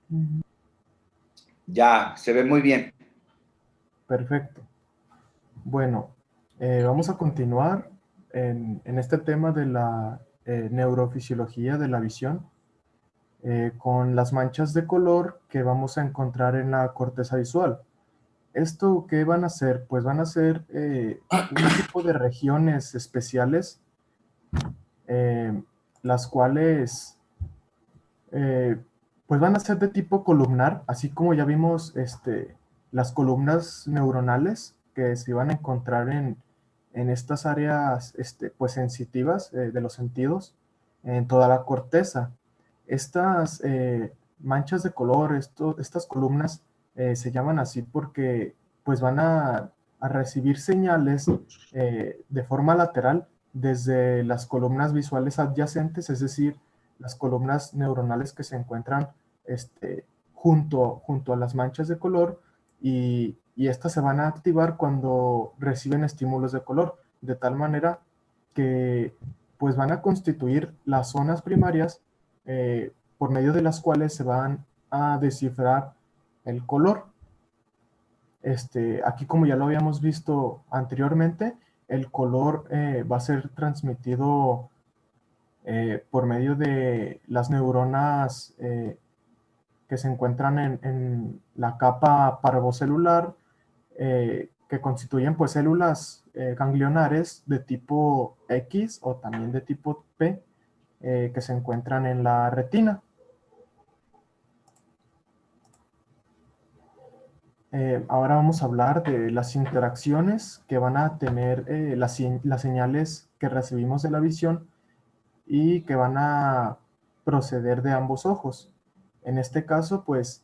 Ujú. Ya, se ve muy bien. Perfecto. Bueno, vamos a continuar en este tema de la neurofisiología de la visión con las manchas de color que vamos a encontrar en la corteza visual. ¿Esto qué van a hacer? Pues van a ser un tipo de regiones especiales, eh, las cuales eh, pues van a ser de tipo columnar, así como ya vimos las columnas neuronales que se van a encontrar en estas áreas pues sensitivas de los sentidos, en toda la corteza. Estas manchas de color, estas columnas se llaman así porque pues van a recibir señales de forma lateral desde las columnas visuales adyacentes, es decir, las columnas neuronales que se encuentran junto a las manchas de color y estas se van a activar cuando reciben estímulos de color, de tal manera que pues van a constituir las zonas primarias por medio de las cuales se van a descifrar el color. Aquí, como ya lo habíamos visto anteriormente, el color va a ser transmitido por medio de las neuronas que se encuentran en la capa parvocelular, que constituyen pues células ganglionares de tipo X o también de tipo P, que se encuentran en la retina. Ahora vamos a hablar de las interacciones que van a tener las señales que recibimos de la visión y que van a proceder de ambos ojos. En este caso, pues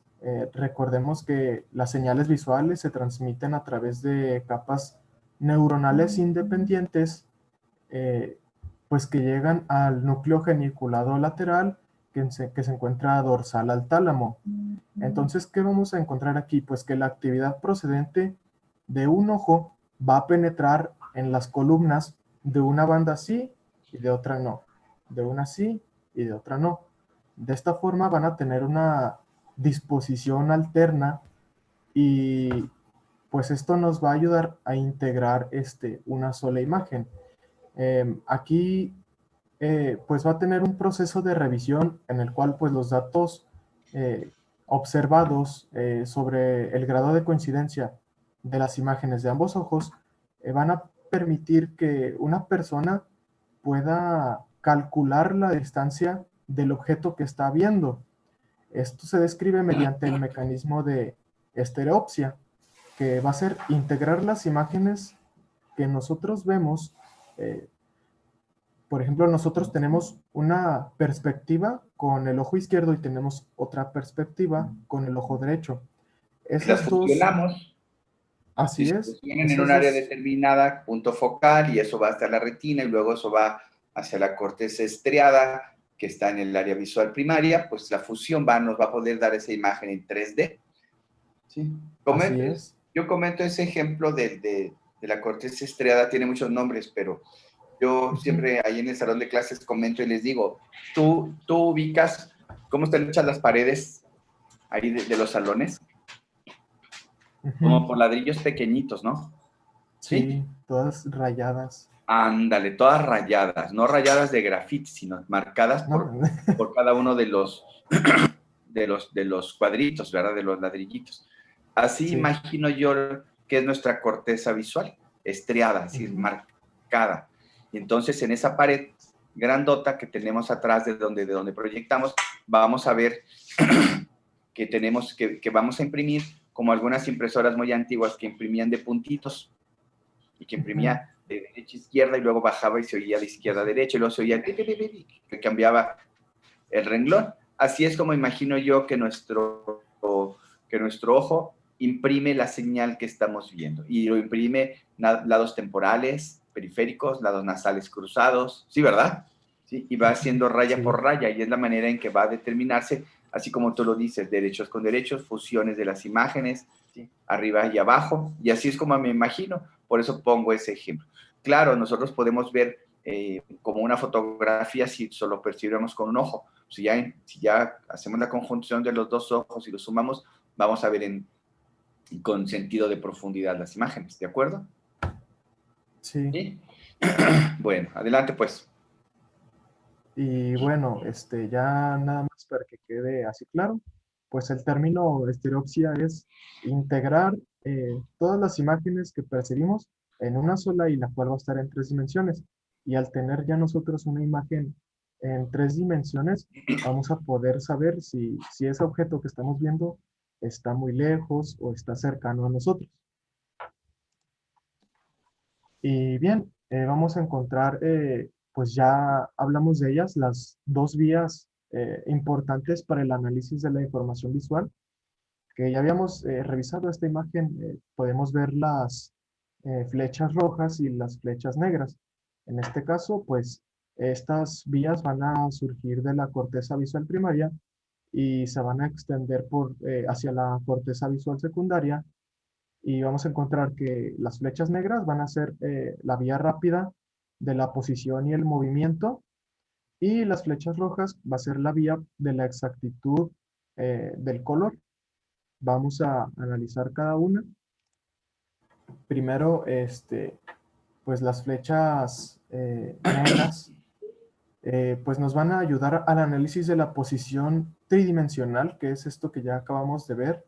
recordemos que las señales visuales se transmiten a través de capas neuronales independientes, eh, pues que llegan al núcleo geniculado lateral que se encuentra dorsal al tálamo. Entonces, ¿qué vamos a encontrar aquí? Pues que la actividad procedente de un ojo va a penetrar en las columnas de una banda sí y de otra no, de una sí y de otra no. De esta forma van a tener una disposición alterna y pues esto nos va a ayudar a integrar una sola imagen. Aquí pues va a tener un proceso de revisión en el cual pues los datos eh, observados sobre el grado de coincidencia de las imágenes de ambos ojos van a permitir que una persona pueda calcular la distancia del objeto que está viendo. Esto se describe mediante el mecanismo de estereopsia, que va a ser integrar las imágenes que nosotros vemos. Por ejemplo, nosotros tenemos una perspectiva con el ojo izquierdo y tenemos otra perspectiva con el ojo derecho. Y las Esas dos, fusionamos. Si así se es, fusionan en un esas área dos, determinada, punto focal, y eso va hasta la retina, y luego eso va hacia la corteza estriada, que está en el área visual primaria, pues la fusión nos va a poder dar esa imagen en 3D. ¿Sí? así es. Yo comento ese ejemplo de la corteza estriada, tiene muchos nombres, pero yo Ujú, siempre ahí en el salón de clases comento y les digo, tú ubicas cómo están hechas las paredes ahí de los salones, ujú. como por ladrillos pequeñitos, ¿no? ¿Sí? Sí, todas rayadas. Ándale, todas rayadas, no rayadas de grafiti, sino marcadas No, por cada uno de los cuadritos, ¿verdad? De los ladrillitos. Así sí. imagino yo que es nuestra corteza visual, estriada, así Ujú, marcada. Y entonces en esa pared grandota que tenemos atrás de donde proyectamos, vamos a ver que tenemos que vamos a imprimir como algunas impresoras muy antiguas que imprimían de puntitos y que ujú. imprimía de derecha a izquierda y luego bajaba y se oía de izquierda a derecha y luego se oía que cambiaba el renglón. Así es como imagino yo que nuestro ojo imprime la señal que estamos viendo y lo imprime lados temporales, periféricos, lados nasales cruzados, ¿sí, verdad? ¿Sí? Y va haciendo raya Sí, por raya y es la manera en que va a determinarse, así como tú lo dices, derechos con derechos, fusiones de las imágenes, ¿sí? Arriba y abajo, y así es como me imagino, por eso pongo ese ejemplo. Claro, nosotros podemos ver como una fotografía si solo percibiéramos con un ojo. Si ya hacemos la conjunción de los dos ojos y los sumamos, vamos a ver con sentido de profundidad las imágenes, ¿de acuerdo? Sí. ¿Sí? Bueno, adelante pues. Y bueno, ya nada más para que quede así claro, pues el término estereopsia es integrar todas las imágenes que percibimos en una sola y la cual va a estar en 3 dimensiones. Y al tener ya nosotros una imagen en 3 dimensiones, vamos a poder saber si ese objeto que estamos viendo está muy lejos o está cercano a nosotros. Y bien, vamos a encontrar, pues ya hablamos de ellas, las dos vías importantes para el análisis de la información visual, que ya habíamos revisado esta imagen. Podemos ver las flechas rojas y las flechas negras. En este caso, pues estas vías van a surgir de la corteza visual primaria y se van a extender hacia la corteza visual secundaria, y vamos a encontrar que las flechas negras van a ser la vía rápida de la posición y el movimiento, y las flechas rojas va a ser la vía de la exactitud del color. Vamos a analizar cada una. Primero, pues las flechas negras pues nos van a ayudar al análisis de la posición tridimensional, que es esto que ya acabamos de ver,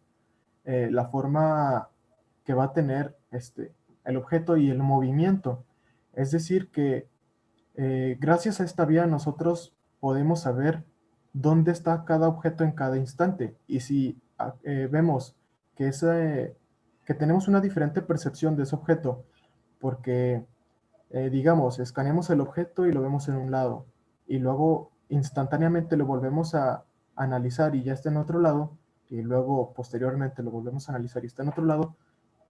la forma que va a tener el objeto y el movimiento. Es decir, que gracias a esta vía nosotros podemos saber dónde está cada objeto en cada instante. Y si vemos que tenemos una diferente percepción de ese objeto, porque digamos, escaneamos el objeto y lo vemos en un lado, y luego instantáneamente lo volvemos a analizar y ya está en otro lado, y luego posteriormente lo volvemos a analizar y está en otro lado,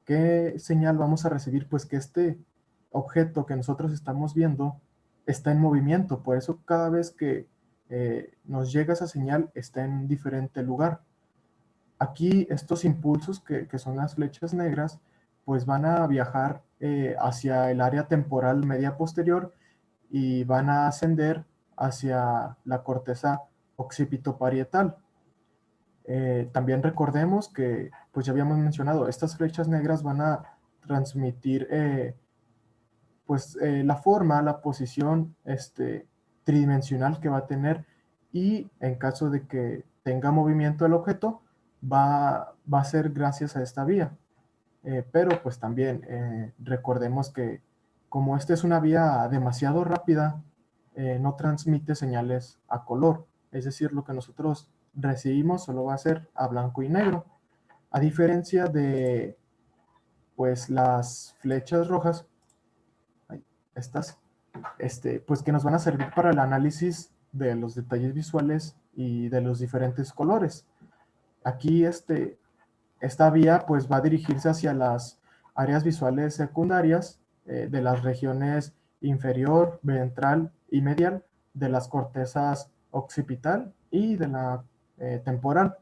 ¿qué señal vamos a recibir? Pues que este objeto que nosotros estamos viendo está en movimiento. Por eso cada vez que nos llega esa señal está en un diferente lugar. Aquí estos impulsos, que son las flechas negras, pues van a viajar hacia el área temporal media posterior y van a ascender hacia la corteza occipitoparietal. También recordemos que, pues ya habíamos mencionado, estas flechas negras van a transmitir pues la forma, la posición tridimensional que va a tener, y en caso de que tenga movimiento el objeto, va a ser gracias a esta vía. Pero pues también recordemos que como esta es una vía demasiado rápida, no transmite señales a color. Es decir, lo que nosotros recibimos solo va a ser a blanco y negro. A diferencia de pues las flechas rojas, estas, pues que nos van a servir para el análisis de los detalles visuales y de los diferentes colores. Aquí esta vía pues va a dirigirse hacia las áreas visuales secundarias de las regiones inferior, ventral y medial, de las cortezas occipital y de la temporal.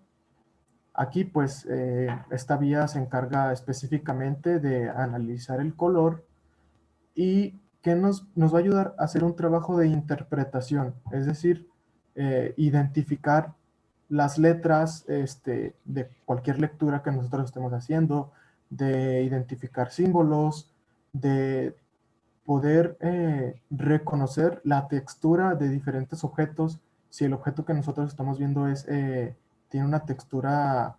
Aquí pues esta vía se encarga específicamente de analizar el color y que nos va a ayudar a hacer un trabajo de interpretación, es decir, identificar las letras de cualquier lectura que nosotros estemos haciendo, de identificar símbolos, de poder reconocer la textura de diferentes objetos. Si el objeto que nosotros estamos viendo tiene una textura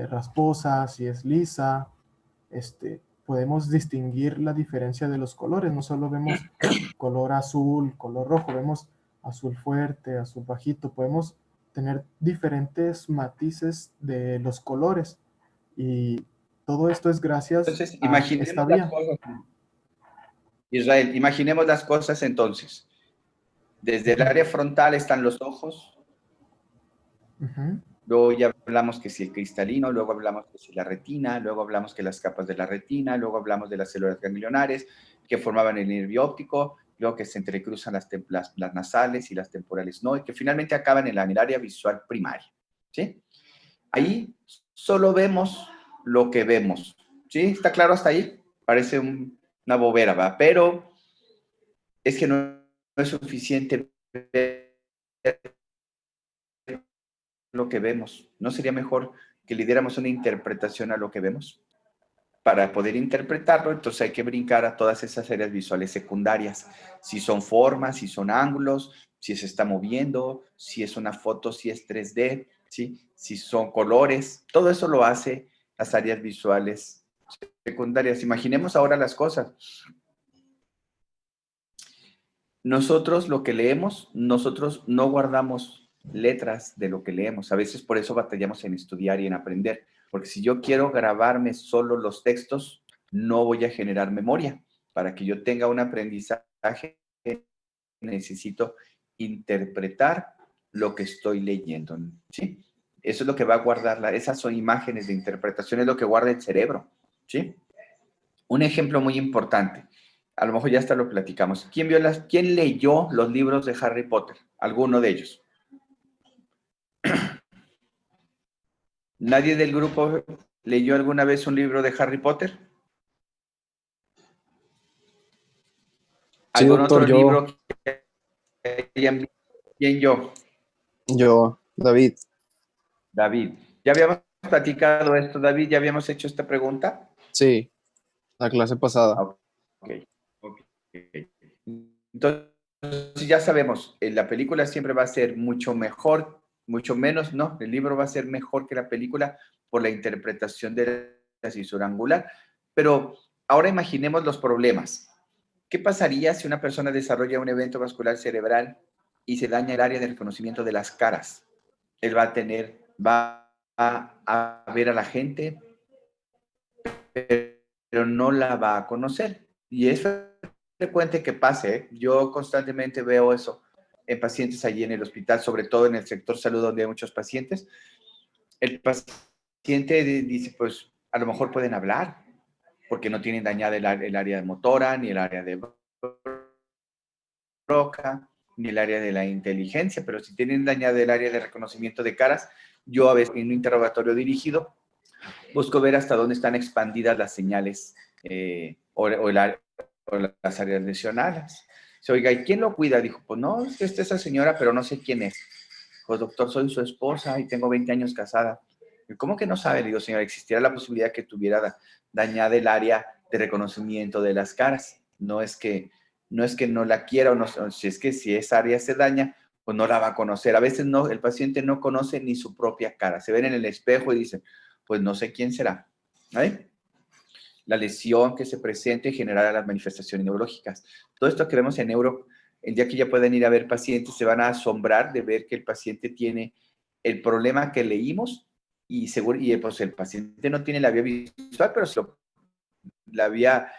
rasposa, si es lisa, podemos distinguir la diferencia de los colores. No solo vemos color azul, color rojo, vemos azul fuerte, azul bajito. Podemos tener diferentes matices de los colores, y todo esto es gracias Entonces, a imaginemos esta las vía. cosas. Israel, imaginemos las cosas entonces. Desde el área frontal están los ojos, Ujú. luego ya hablamos que si el cristalino, luego hablamos que si la retina, luego hablamos que las capas de la retina, luego hablamos de las células ganglionares que formaban el nervio óptico, luego que se entrecruzan las nasales y las temporales no, y que finalmente acaban en el área visual primaria, ¿sí? Ahí solo vemos lo que vemos, ¿sí? ¿Está claro hasta ahí? Parece una bobera, ¿va? Pero es que no es suficiente ver lo que vemos. ¿No sería mejor que le diéramos una interpretación a lo que vemos? Para poder interpretarlo, entonces hay que brincar a todas esas áreas visuales secundarias. Si son formas, si son ángulos, si se está moviendo, si es una foto, si es 3D, ¿sí? Si son colores, todo eso lo hace las áreas visuales secundarias. Imaginemos ahora las cosas. Nosotros lo que leemos, nosotros no guardamos letras de lo que leemos. A veces por eso batallamos en estudiar y en aprender. Porque si yo quiero grabarme solo los textos, no voy a generar memoria. Para que yo tenga un aprendizaje, necesito interpretar lo que estoy leyendo, ¿sí? Eso es lo que va a guardar, esas son imágenes de interpretación, es lo que guarda el cerebro, ¿sí? Un ejemplo muy importante, a lo mejor ya hasta lo platicamos. ¿Quién leyó los libros de Harry Potter? ¿Alguno de ellos? ¿Nadie del grupo leyó alguna vez un libro de Harry Potter? Sí, ¿Algún doctor, otro libro que hayan visto? ¿Quién yo? David. David. ¿Ya habíamos platicado esto, David? ¿Ya habíamos hecho esta pregunta? Sí, la clase pasada. Ok, ok. Entonces, ya sabemos, la película siempre va a ser mucho mejor, mucho menos, no, el libro va a ser mejor que la película por la interpretación de la cisura angular. Pero ahora imaginemos los problemas. ¿Qué pasaría si una persona desarrolla un evento vascular cerebral y se daña el área de reconocimiento de las caras? Él va a ver a la gente, pero no la va a conocer. Y es frecuente que pase, ¿eh? Yo constantemente veo eso en pacientes allí en el hospital, sobre todo en el sector salud donde hay muchos pacientes. El paciente dice, pues a lo mejor pueden hablar, porque no tienen dañada el área motora, ni el área de Broca, ni el área de la inteligencia, pero si tienen dañada el área de reconocimiento de caras, yo a veces en un interrogatorio dirigido busco ver hasta dónde están expandidas las señales o las áreas lesionales. Se oiga, ¿y quién lo cuida? Dijo, pues no, es esa señora, pero no sé quién es. Pues doctor, soy su esposa y tengo 20 años casada. ¿Y cómo que no sabe? Le digo, señora, existiera la posibilidad que tuviera dañada el área de reconocimiento de las caras. No es que no la quiera o no, si es que si esa área se daña, pues no la va a conocer. A veces no, el paciente no conoce ni su propia cara. Se ven en el espejo y dicen, pues no sé quién será. ¿Vale? La lesión que se presente generará las manifestaciones neurológicas. Todo esto que vemos en neuro, el día que ya pueden ir a ver pacientes, se van a asombrar de ver que el paciente tiene el problema que leímos y pues el paciente no tiene la vía visual, pero si la vía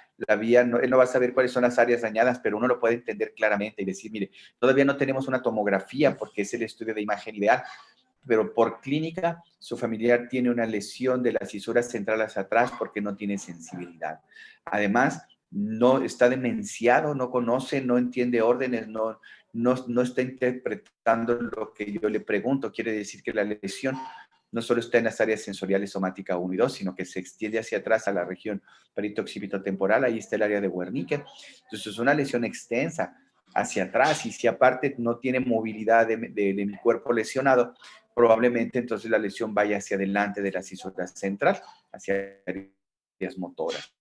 no, él no va a saber cuáles son las áreas dañadas, pero uno lo puede entender claramente y decir, mire, todavía no tenemos una tomografía porque es el estudio de imagen ideal, pero por clínica su familiar tiene una lesión de las cisuras centrales atrás porque no tiene sensibilidad. Además, no está demenciado, no conoce, no entiende órdenes, no está interpretando lo que yo le pregunto. Quiere decir que la lesión no solo está en las áreas sensoriales somática 1 y 2, sino que se extiende hacia atrás a la región peritoccipitotemporal, ahí está el área de Wernicke. Entonces es una lesión extensa hacia atrás, y si aparte no tiene movilidad de mi cuerpo lesionado, probablemente entonces la lesión vaya hacia adelante de la cisura central, hacia áreas motoras,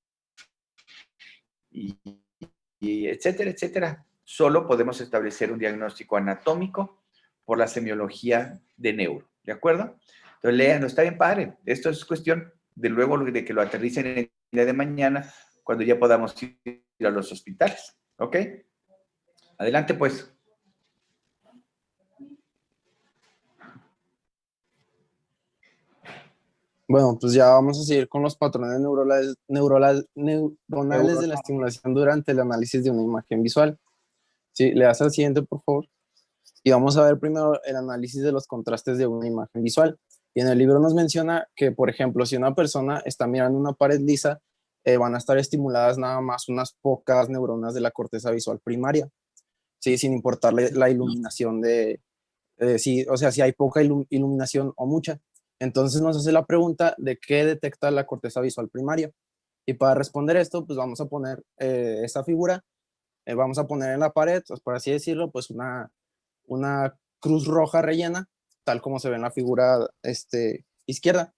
y, y etcétera, etcétera. Solo podemos establecer un diagnóstico anatómico por la semiología de neuro, ¿de acuerdo? Entonces, léanlo, está bien padre. Esto es cuestión de luego de que lo aterricen en el día de mañana, cuando ya podamos ir a los hospitales, ¿ok? Adelante, pues. Bueno, pues ya vamos a seguir con los patrones neuronales de la estimulación durante el análisis de una imagen visual. Sí, le das al siguiente, por favor. Y vamos a ver primero el análisis de los contrastes de una imagen visual. Y en el libro nos menciona que, por ejemplo, si una persona está mirando una pared lisa, van a estar estimuladas nada más unas pocas neuronas de la corteza visual primaria, ¿sí? Sin importarle la iluminación sí, o sea, si hay poca iluminación o mucha. Entonces nos hace la pregunta de qué detecta la corteza visual primaria. Y para responder esto, pues vamos a poner esta figura vamos a poner en la pared, pues, por así decirlo, pues una cruz roja rellena, tal como se ve en la figura izquierda,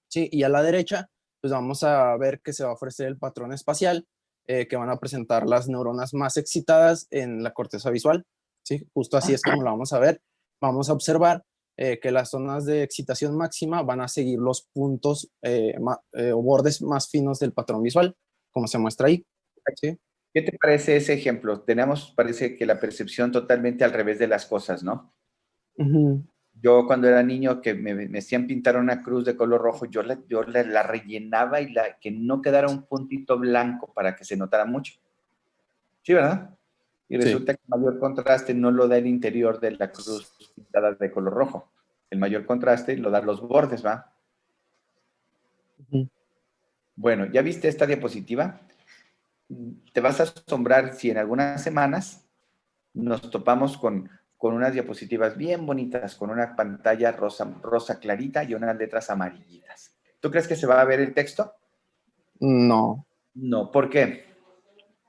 ¿sí? Y a la derecha, pues vamos a ver que se va a ofrecer el patrón espacial, que van a presentar las neuronas más excitadas en la corteza visual, ¿sí? Justo así es como lo vamos a ver. Vamos a observar que las zonas de excitación máxima van a seguir los puntos o bordes más finos del patrón visual, como se muestra ahí, ¿sí? ¿Qué te parece ese ejemplo? Tenemos, parece que la percepción totalmente al revés de las cosas, ¿no? Ujú. Yo cuando era niño que me hacían pintar una cruz de color rojo, la rellenaba y que no quedara un puntito blanco para que se notara mucho. Sí, ¿verdad? Y Sí. resulta que el mayor contraste no lo da el interior de la cruz pintada de color rojo. El mayor contraste lo dan los bordes, ¿va? Ujú. Bueno, ¿ya viste esta diapositiva? Te vas a asombrar si en algunas semanas nos topamos con unas diapositivas bien bonitas, con una pantalla rosa clarita y unas letras amarillitas. ¿Tú crees que se va a ver el texto? No, No, ¿por qué?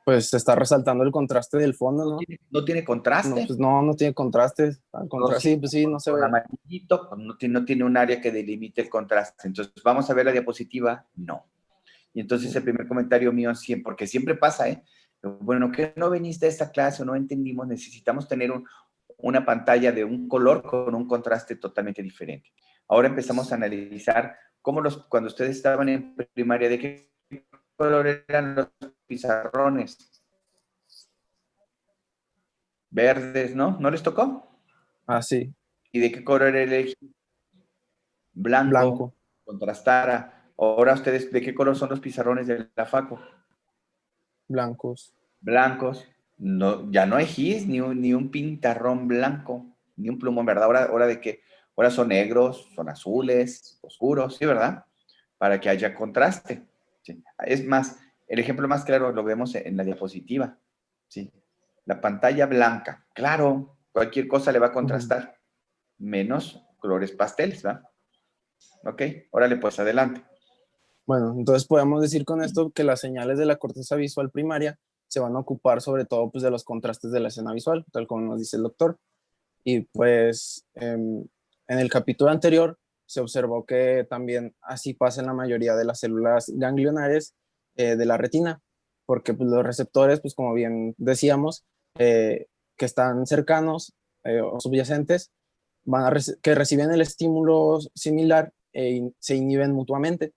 pues se está resaltando el contraste del fondo, ¿no? No tiene No, contraste. pues no tiene contraste. Al contraste, sí, Rosita pues sí, no se con ve. amarillito, no tiene un área que delimite el contraste. Entonces, ¿vamos a ver la diapositiva? No. Y entonces el primer comentario mío, siempre, porque siempre pasa, ¿eh? Bueno, ¿qué no veniste a esta clase o no entendimos? Necesitamos tener una pantalla de un color con un contraste totalmente diferente. Ahora empezamos a analizar cómo cuando ustedes estaban en primaria, ¿de qué color eran los pizarrones? Verdes, ¿no? ¿No les tocó? Ah, sí, ¿Y de qué color era el blanco? blanco, Contrastara. Ahora ustedes, ¿de qué color son los pizarrones de la FACO? blancos. Blancos. No, ya no hay gis, ni un pintarrón blanco, ni un plumón, ¿verdad? Ahora de qué, ahora son negros, son azules, oscuros, ¿sí, verdad? Para que haya contraste. ¿Sí? Es más, el ejemplo más claro lo vemos en la diapositiva. ¿Sí? La pantalla blanca, claro, cualquier cosa le va a Ujú. contrastar, menos colores pasteles, ¿verdad? Ok, órale, pues adelante. Bueno, entonces podemos decir con esto que las señales de la corteza visual primaria se van a ocupar sobre todo pues, de los contrastes de la escena visual, tal como nos dice el doctor. Y pues en el capítulo anterior se observó que también así pasa en la mayoría de las células ganglionares de la retina, porque pues, los receptores, pues como bien decíamos, que están cercanos o subyacentes, que reciben el estímulo similar e se inhiben mutuamente.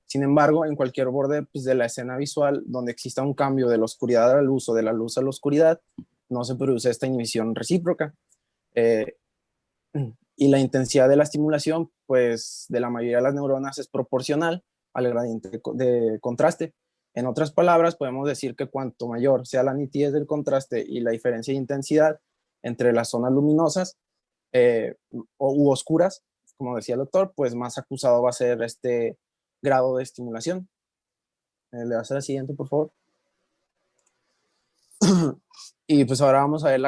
Sin embargo, en cualquier borde pues, de la escena visual donde exista un cambio de la oscuridad a la luz o de la luz a la oscuridad, no se produce esta inhibición recíproca. Eh, y la intensidad de la estimulación, pues de la mayoría de las neuronas es proporcional al gradiente de contraste. En otras palabras, podemos decir que cuanto mayor sea la nitidez del contraste y la diferencia de intensidad entre las zonas luminosas u oscuras, como decía el doctor, pues más acusado va a ser este grado de estimulación. Le das a la siguiente, por favor. Y pues ahora vamos a ver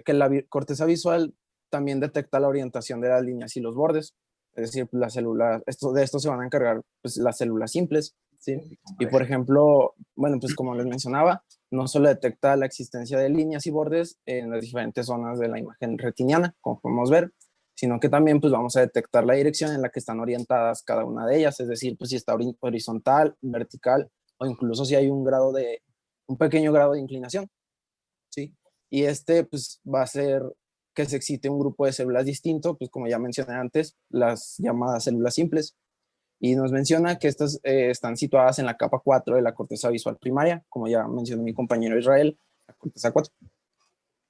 que la corteza visual también detecta la orientación de las líneas y los bordes. Es decir, las células, de esto se van a encargar pues, las células simples, ¿sí? Y por ejemplo, bueno, pues como les mencionaba, no solo detecta la existencia de líneas y bordes en las diferentes zonas de la imagen retiniana, como podemos ver, sino que también pues vamos a detectar la dirección en la que están orientadas cada una de ellas, es decir, pues si está horizontal, vertical o incluso si hay un pequeño grado de inclinación. ¿Sí? Y pues va a ser que se excite un grupo de células distinto, pues como ya mencioné antes, las llamadas células simples. Y nos menciona que estas están situadas en la capa 4 de la corteza visual primaria, como ya mencionó mi compañero Israel, la corteza 4. Le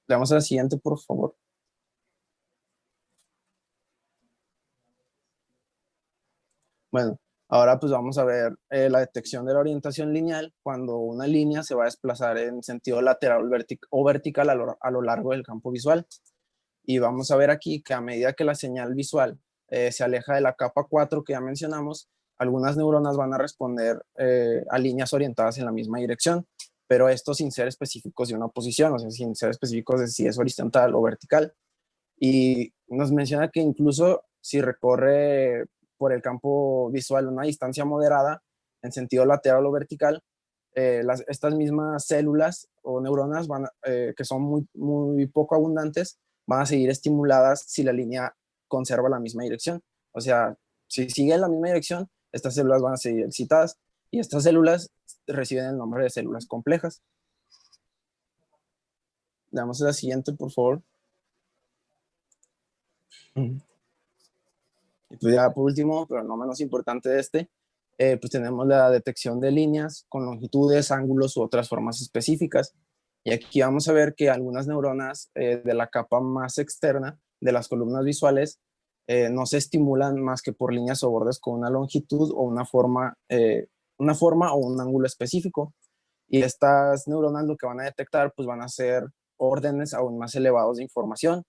damos a la siguiente, por favor. Bueno, ahora pues vamos a ver la detección de la orientación lineal cuando una línea se va a desplazar en sentido lateral o vertical a lo largo del campo visual. Y vamos a ver aquí que a medida que la señal visual se aleja de la capa 4 que ya mencionamos, algunas neuronas van a responder a líneas orientadas en la misma dirección, pero esto sin ser específicos de una posición, o sea, sin ser específicos de si es horizontal o vertical. Y nos menciona que incluso si recorre por el campo visual una distancia moderada en sentido lateral o vertical, estas mismas células o neuronas que son muy poco abundantes van a seguir estimuladas si la línea conserva la misma dirección. O sea, si sigue la misma dirección, estas células van a seguir excitadas y estas células reciben el nombre de células complejas. Le damos a la siguiente, por favor. Y pues ya por último, pero no menos importante de pues tenemos la detección de líneas con longitudes, ángulos u otras formas específicas. Y aquí vamos a ver que algunas neuronas de la capa más externa de las columnas visuales no se estimulan más que por líneas o bordes con una longitud o una forma o un ángulo específico. Y estas neuronas lo que van a detectar pues van a ser órdenes aún más elevados de información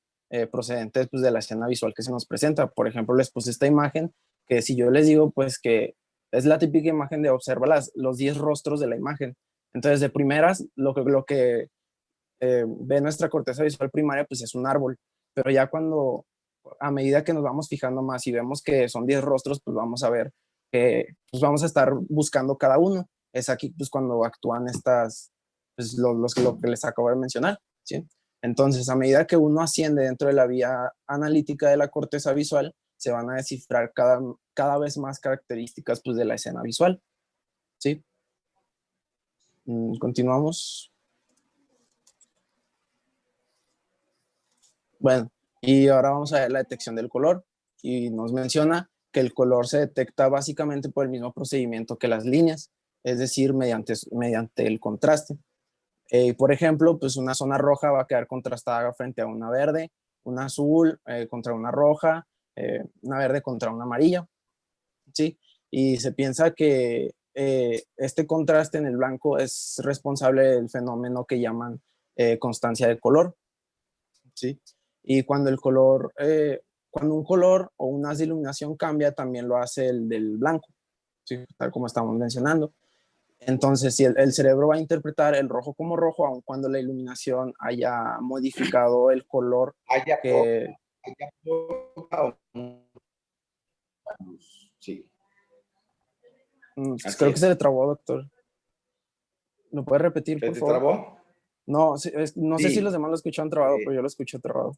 procedentes pues, de la escena visual que se nos presenta. Por ejemplo, les puse esta imagen que si yo les digo pues que es la típica imagen de observa los 10 rostros de la imagen. Entonces, de primeras, lo que ve nuestra corteza visual primaria pues es un árbol, pero ya a medida que nos vamos fijando más y vemos que son 10 rostros, pues vamos a ver que pues vamos a estar buscando cada uno. Es aquí pues cuando actúan pues lo que les acabo de mencionar, ¿sí? Entonces, a medida que uno asciende dentro de la vía analítica de la corteza visual, se van a descifrar cada vez más características pues, de la escena visual, ¿sí? Continuamos. Bueno, y ahora vamos a ver la detección del color. Y nos menciona que el color se detecta básicamente por el mismo procedimiento que las líneas, es decir, mediante el contraste. Por ejemplo, pues una zona roja va a quedar contrastada frente a una verde, una azul contra una roja, una verde contra una amarilla, ¿sí? Y se piensa que este contraste en el blanco es responsable del fenómeno que llaman constancia de color, ¿sí? Y cuando cuando un color o un haz de iluminación cambia, también lo hace el del blanco, ¿sí? Tal como estamos mencionando. Entonces, si el cerebro va a interpretar el rojo como rojo, aun cuando la iluminación haya modificado el color Haya que... poca luz. Sí, Pues así creo que se le es. trabó, doctor. ¿Lo puede repetir, ¿Se por te favor? trabó? No, no sé si los Sí. demás lo escucharon trabado, pero yo lo escuché trabado.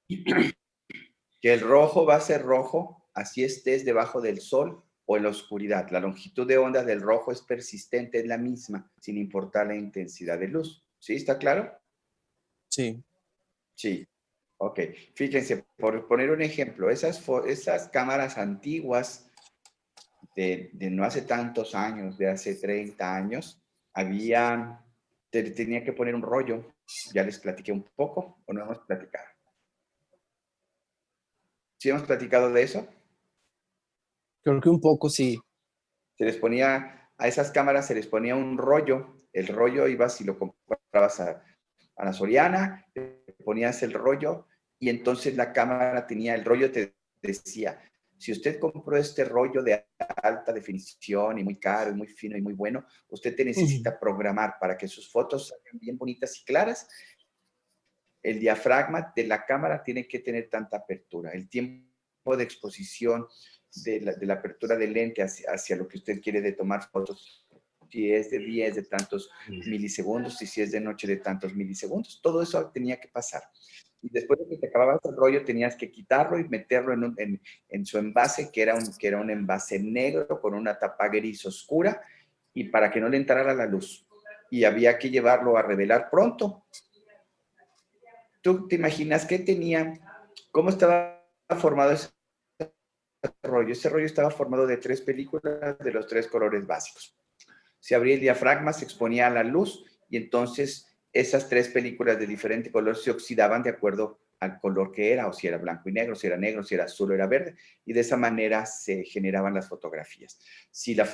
Que el rojo va a ser rojo, así estés debajo del sol o en la oscuridad. La longitud de onda del rojo es persistente, es la misma, sin importar la intensidad de luz. ¿Sí? ¿Está claro? Sí. Sí. Ok. Fíjense, por poner un ejemplo, esas cámaras antiguas de no hace tantos años, de hace 30 años, tenía que poner un rollo. Ya les platiqué un poco, o no hemos platicado. ¿Sí hemos platicado de eso? Creo que un poco sí. A esas cámaras se les ponía un rollo. El rollo ibas y lo comprabas a la Soriana, le ponías el rollo y entonces la cámara tenía, el rollo te decía, si usted compró este rollo de alta definición y muy caro y muy fino y muy bueno, usted te necesita programar para que sus fotos salgan bien bonitas y claras. El diafragma de la cámara tiene que tener tanta apertura. El tiempo de exposición de la apertura del lente hacia lo que usted quiere de tomar fotos, si es de día es de tantos milisegundos y si es de noche de tantos milisegundos. Todo eso tenía que pasar. Y después de que te acababas el rollo, tenías que quitarlo y meterlo en su envase, que era un envase negro con una tapa gris oscura, y para que no le entrara la luz. Y había que llevarlo a revelar pronto. ¿Tú te imaginas cómo estaba formado ese rollo? Ese rollo estaba formado de 3 películas de los 3 colores básicos. Se abría el diafragma, se exponía a la luz y entonces esas 3 películas de diferente color se oxidaban de acuerdo al color que era, o si era blanco y negro, si era azul o era verde, y de esa manera se generaban las fotografías. Si la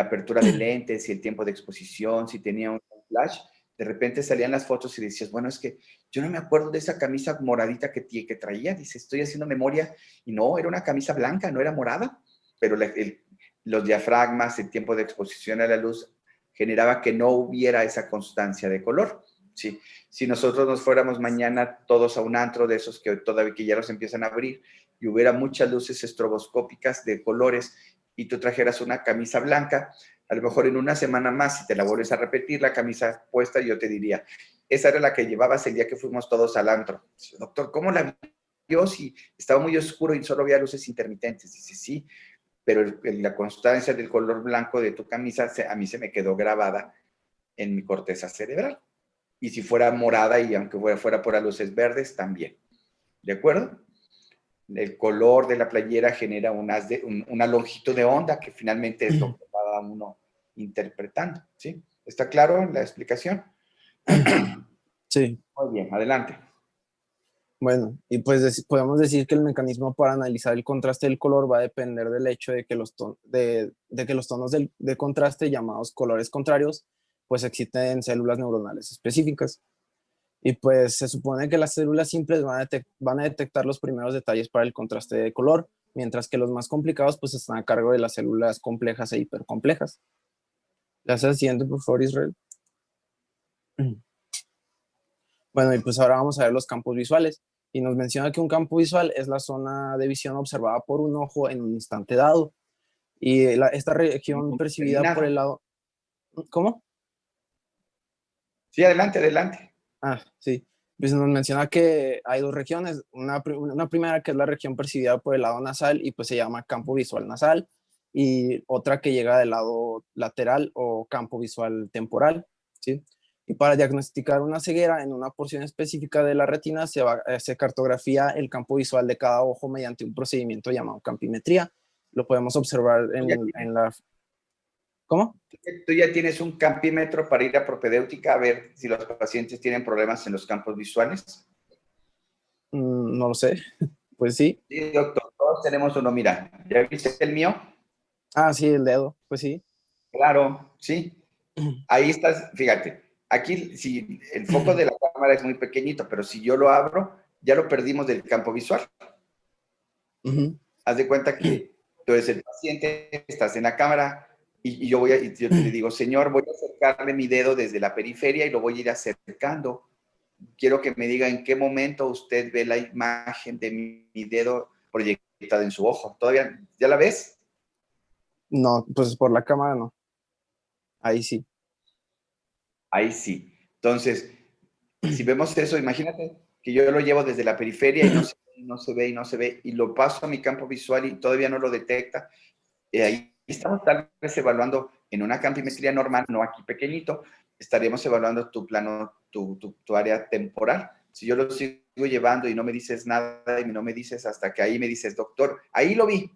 apertura de lentes, si el tiempo de exposición, si tenía un flash, de repente salían las fotos y decías, bueno, es que yo no me acuerdo de esa camisa moradita que traía, dice, estoy haciendo memoria, y no, era una camisa blanca, no era morada, pero los diafragmas, el tiempo de exposición a la luz, generaba que no hubiera esa constancia de color. Sí. Si nosotros nos fuéramos mañana todos a un antro de esos que todavía que ya los empiezan a abrir y hubiera muchas luces estroboscópicas de colores y tú trajeras una camisa blanca, A lo mejor en una semana más, si te la vuelves a repetir, la camisa puesta, yo te diría, esa era la que llevabas el día que fuimos todos al antro. Dice, doctor, ¿cómo la vio si estaba muy oscuro y solo había luces intermitentes? Dice, sí, pero la constancia del color blanco de tu camisa a mí se me quedó grabada en mi corteza cerebral. Y si fuera morada y aunque fuera por las luces verdes, también. ¿De acuerdo? El color de la playera genera una longitud de onda que finalmente es lo que va uno interpretando, ¿sí? ¿Está claro la explicación? Sí. Muy bien, adelante. Bueno, y pues podemos decir que el mecanismo para analizar el contraste del color va a depender del hecho de que de que los tonos de contraste, llamados colores contrarios, pues existen células neuronales específicas. Y pues se supone que las células simples van a detectar los primeros detalles para el contraste de color, mientras que los más complicados pues están a cargo de las células complejas e hipercomplejas. ¿Le haces el siguiente, por favor, Israel? Bueno, y pues ahora vamos a ver los campos visuales. Y nos menciona que un campo visual es la zona de visión observada por un ojo en un instante dado. Y esta región percibida por el lado... ¿Cómo? Sí, adelante, adelante. Ah, sí. Pues nos menciona que hay dos regiones. Una primera que es la región percibida por el lado nasal y pues se llama campo visual nasal. Y otra que llega del lado lateral o campo visual temporal, ¿sí? Y para diagnosticar una ceguera en una porción específica de la retina se cartografía el campo visual de cada ojo mediante un procedimiento llamado campimetría. Lo podemos observar en la... ¿Cómo? Tú ya tienes un campímetro para ir a propedéutica a ver si los pacientes tienen problemas en los campos visuales. No lo sé. Pues sí. Sí, doctor, todos tenemos uno. Mira, ¿ya viste el mío? Ah, sí, el dedo. Pues sí. Claro, sí. Ahí estás, fíjate, aquí si el foco de la cámara es muy pequeñito, pero si yo lo abro, ya lo perdimos del campo visual. Haz de cuenta que tú eres el paciente, estás en la cámara y yo te digo, señor, voy a acercarle mi dedo desde la periferia y lo voy a ir acercando. Quiero que me diga en qué momento usted ve la imagen de mi dedo proyectada en su ojo. ¿Todavía ya la ves? No, pues por la cámara no. Ahí sí. Ahí sí. Entonces, si vemos eso, imagínate que yo lo llevo desde la periferia y no se ve y no se ve, y lo paso a mi campo visual y todavía no lo detecta. Ahí estamos tal vez evaluando en una campimetría normal, no aquí pequeñito, estaríamos evaluando tu plano, tu área temporal. Si yo lo sigo llevando y no me dices nada y no me dices hasta que ahí me dices, doctor, ahí lo vi.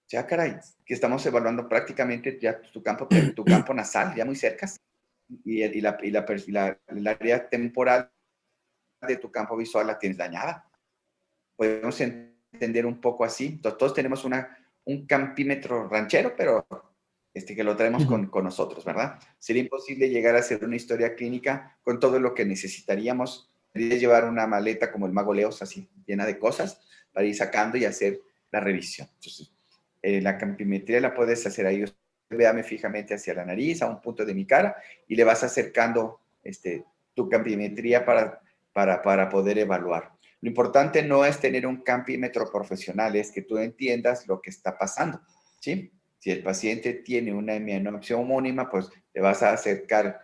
Ya, caray, que estamos evaluando prácticamente ya tu campo nasal, ya muy cerca, y el área temporal de tu campo visual la tienes dañada. Podemos entender un poco así. Todos tenemos un campímetro ranchero, pero que lo traemos con nosotros, ¿verdad? Sería imposible llegar a hacer una historia clínica con todo lo que necesitaríamos. Sería llevar una maleta como el Mago Leos, así, llena de cosas, para ir sacando y hacer la revisión. Entonces, la campimetría la puedes hacer ahí. Véame fijamente hacia la nariz, a un punto de mi cara, y le vas acercando tu campimetría para poder evaluar. Lo importante no es tener un campímetro profesional, es que tú entiendas lo que está pasando, ¿sí? Si el paciente tiene una hemianopsia homónima, pues le vas a acercar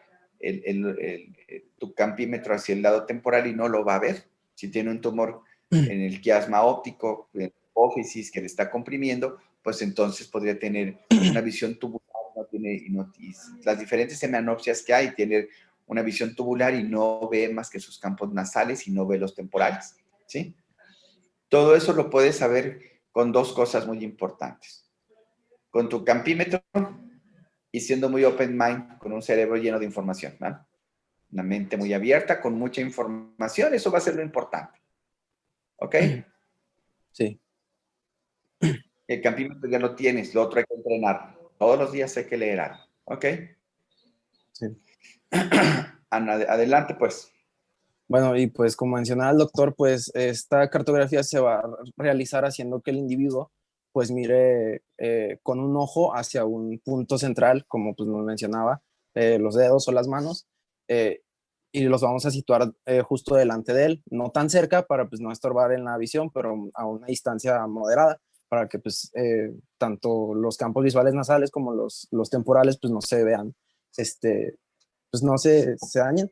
tu campímetro hacia el lado temporal y no lo va a ver. Si tiene un tumor en el quiasma óptico, en hipófisis que le está comprimiendo, pues entonces podría tener una visión tubular, y las diferentes hemianopsias que hay, tiene una visión tubular y no ve más que sus campos nasales y no ve los temporales, ¿sí? Todo eso lo puedes saber con dos cosas muy importantes. Con tu campímetro y siendo muy open mind, con un cerebro lleno de información, ¿no? Una mente muy abierta, con mucha información, eso va a ser lo importante. ¿Ok? Sí. El campímetro ya lo tienes, lo otro hay que entrenar. Todos los días hay que leer algo. ¿Ok? Sí. Adelante, pues. Bueno, y pues como mencionaba el doctor, pues esta cartografía se va a realizar haciendo que el individuo pues mire con un ojo hacia un punto central, como pues nos mencionaba, los dedos o las manos, y los vamos a situar justo delante de él, no tan cerca para pues no estorbar en la visión, pero a una distancia moderada, para que pues tanto los campos visuales nasales como los temporales pues no se vean, pues no se dañen.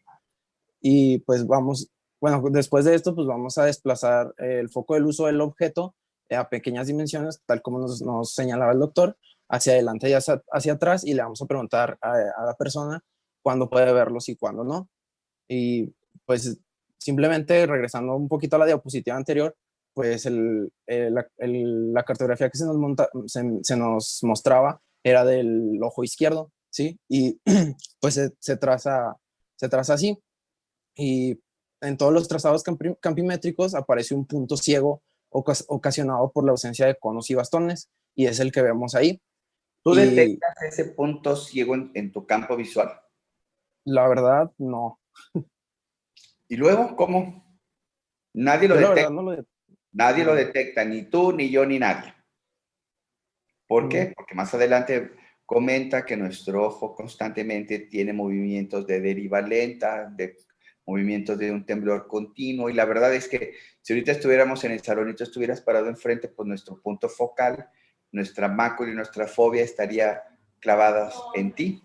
Y pues vamos, bueno, después de esto pues vamos a desplazar el foco del uso del objeto a pequeñas dimensiones, tal como nos señalaba el doctor, hacia adelante y hacia atrás, y le vamos a preguntar a la persona cuándo puede verlos y cuándo no. Y pues simplemente regresando un poquito a la diapositiva anterior, pues la cartografía que se nos mostraba era del ojo izquierdo, ¿sí? Y pues se traza así. Y en todos los trazados campimétricos aparece un punto ciego ocasionado por la ausencia de conos y bastones, y es el que vemos ahí. ¿Tú Y detectas ese punto ciego en tu campo visual? la verdad, no. ¿Y luego cómo? Nadie lo Yo la verdad detecta. no lo... Nadie lo No. detecta, ni tú, ni yo, ni nadie. ¿Por qué? Porque más adelante comenta que nuestro ojo constantemente tiene movimientos de deriva lenta, de movimientos de un temblor continuo, y la verdad es que si ahorita estuviéramos en el salón y tú estuvieras parado enfrente, pues nuestro punto focal, nuestra mácula y nuestra fobia estaría clavadas en ti,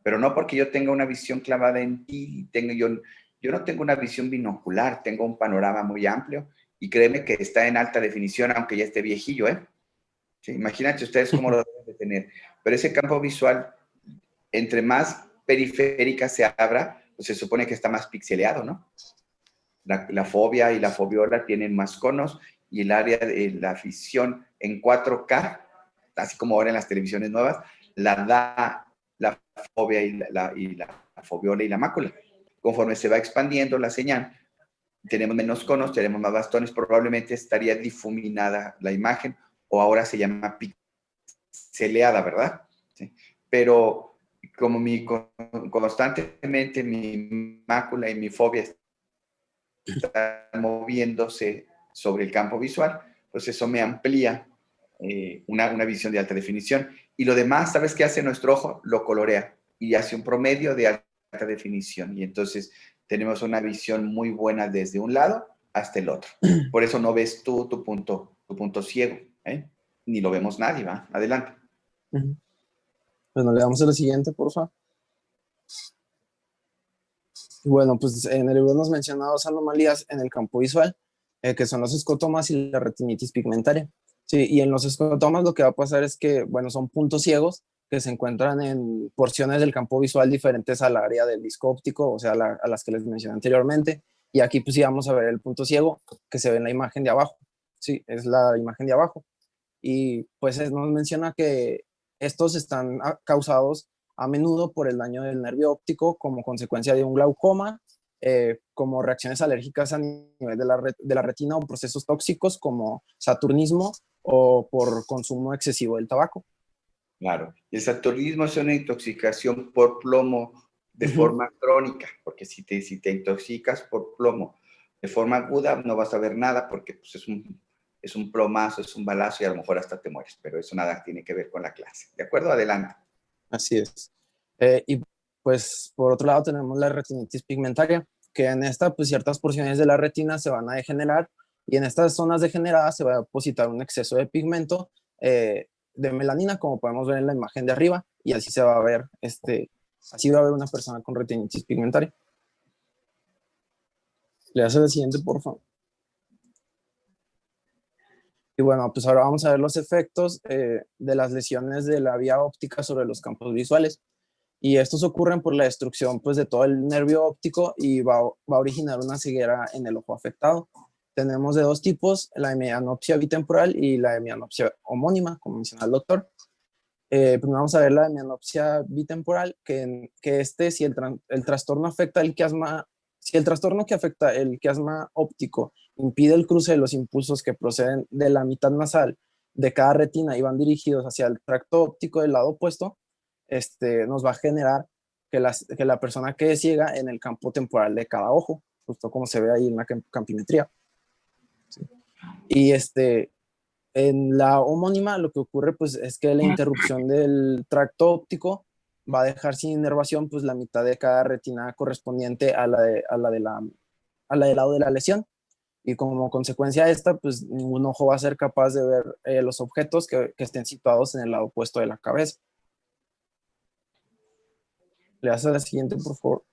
pero no porque yo tenga una visión clavada en ti, yo no tengo una visión binocular, tengo un panorama muy amplio, y créeme que está en alta definición, aunque ya esté viejillo, ¿eh? Sí, imagínate ustedes cómo lo deben de tener. Pero ese campo visual, entre más periférica se abra, pues se supone que está más pixeleado, ¿no? La fobia y la fobiola tienen más conos, y el área de la visión en 4K, así como ahora en las televisiones nuevas, la da la fobia y la fobiola y la mácula. Conforme se va expandiendo la señal, tenemos menos conos, tenemos más bastones, probablemente estaría difuminada la imagen, o ahora se llama pixeleada, ¿verdad? Sí. Pero como constantemente mi mácula y mi fobia están moviéndose sobre el campo visual, pues eso me amplía una visión de alta definición. Y lo demás, ¿sabes qué hace nuestro ojo? Lo colorea y hace un promedio de alta definición. Y entonces tenemos una visión muy buena desde un lado hasta el otro. Por eso no ves tú tu punto ciego, ¿eh? Ni lo vemos nadie, ¿va? Adelante. Bueno, le damos a lo siguiente, por favor. Bueno, pues en el libro nos menciona dos anomalías en el campo visual, que son los escotomas y la retinitis pigmentaria. Sí, y en los escotomas lo que va a pasar es que, bueno, son puntos ciegos que se encuentran en porciones del campo visual diferentes al área del disco óptico, o sea, a las que les mencioné anteriormente. Y aquí pues sí vamos a ver el punto ciego que se ve en la imagen de abajo. Sí, es la imagen de abajo. Y pues nos menciona que estos están causados a menudo por el daño del nervio óptico como consecuencia de un glaucoma, como reacciones alérgicas a nivel de la retina, o procesos tóxicos como saturnismo, o por consumo excesivo del tabaco. Claro. El saturnismo es una intoxicación por plomo de forma crónica, porque si te intoxicas por plomo de forma aguda, no vas a ver nada, porque pues, es un plomazo, es un balazo, y a lo mejor hasta te mueres, pero eso nada tiene que ver con la clase. ¿De acuerdo? Adelante. Así es. Y pues por otro lado tenemos la retinitis pigmentaria, que en esta pues ciertas porciones de la retina se van a degenerar, y en estas zonas degeneradas se va a depositar un exceso de pigmento, de melanina, como podemos ver en la imagen de arriba, y así se va a ver, así va a ver una persona con retinitis pigmentaria. Le hace el siguiente, por favor. Y bueno, pues ahora vamos a ver los efectos de las lesiones de la vía óptica sobre los campos visuales. Y estos ocurren por la destrucción pues, de todo el nervio óptico, y va a originar una ceguera en el ojo afectado. Tenemos de dos tipos, la hemianopsia bitemporal y la hemianopsia homónima, como menciona el doctor. Primero vamos a ver la hemianopsia bitemporal, si el trastorno afecta el quiasma, si el trastorno que afecta el quiasma óptico impide el cruce de los impulsos que proceden de la mitad nasal de cada retina y van dirigidos hacia el tracto óptico del lado opuesto, nos va a generar que la persona quede ciega en el campo temporal de cada ojo, justo como se ve ahí en la campimetría. ¿Sí? Y en la homónima lo que ocurre pues, es que la interrupción del tracto óptico va a dejar sin inervación pues, la mitad de cada retina correspondiente a la del lado de la lesión. Y como consecuencia de esta, pues ningún ojo va a ser capaz de ver los objetos que estén situados en el lado opuesto de la cabeza. Le das a la siguiente, por favor.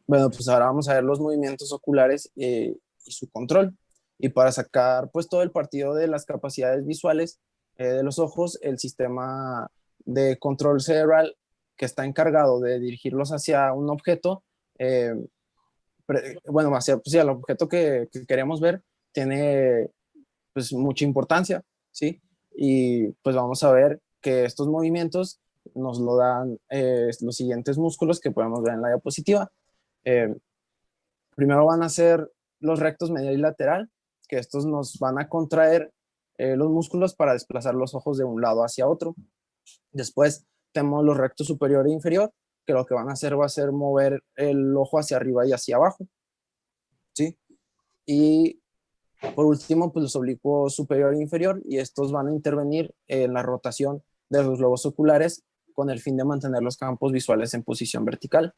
Bueno, pues ahora vamos a ver los movimientos oculares y su control. Y para sacar pues todo el partido de las capacidades visuales de los ojos, el sistema de control cerebral que está encargado de dirigirlos hacia un objeto, bueno, hacia el objeto que queremos ver, tiene pues mucha importancia, ¿sí? Y pues vamos a ver que estos movimientos nos lo dan los siguientes músculos que podemos ver en la diapositiva. Primero van a ser los rectos medial y lateral, que estos nos van a contraer los músculos para desplazar los ojos de un lado hacia otro. Después tenemos los rectos superior e inferior, que lo que van a hacer va a ser mover el ojo hacia arriba y hacia abajo, ¿sí? Y por último, pues los oblicuos superior e inferior, y estos van a intervenir en la rotación de los globos oculares con el fin de mantener los campos visuales en posición vertical.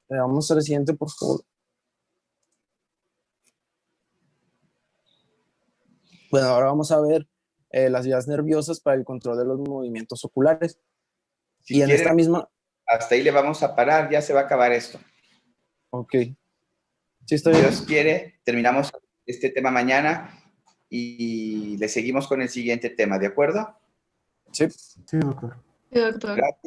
Vamos al siguiente, por favor. Bueno, ahora vamos a ver las vías nerviosas para el control de los movimientos oculares. Si y en esta misma... Hasta ahí le vamos a parar, ya se va a acabar esto. Ok. Sí, estoy bien. Dios quiere, terminamos este tema mañana y le seguimos con el siguiente tema, ¿de acuerdo? Sí. Sí, doctor. Sí, doctor. Gracias.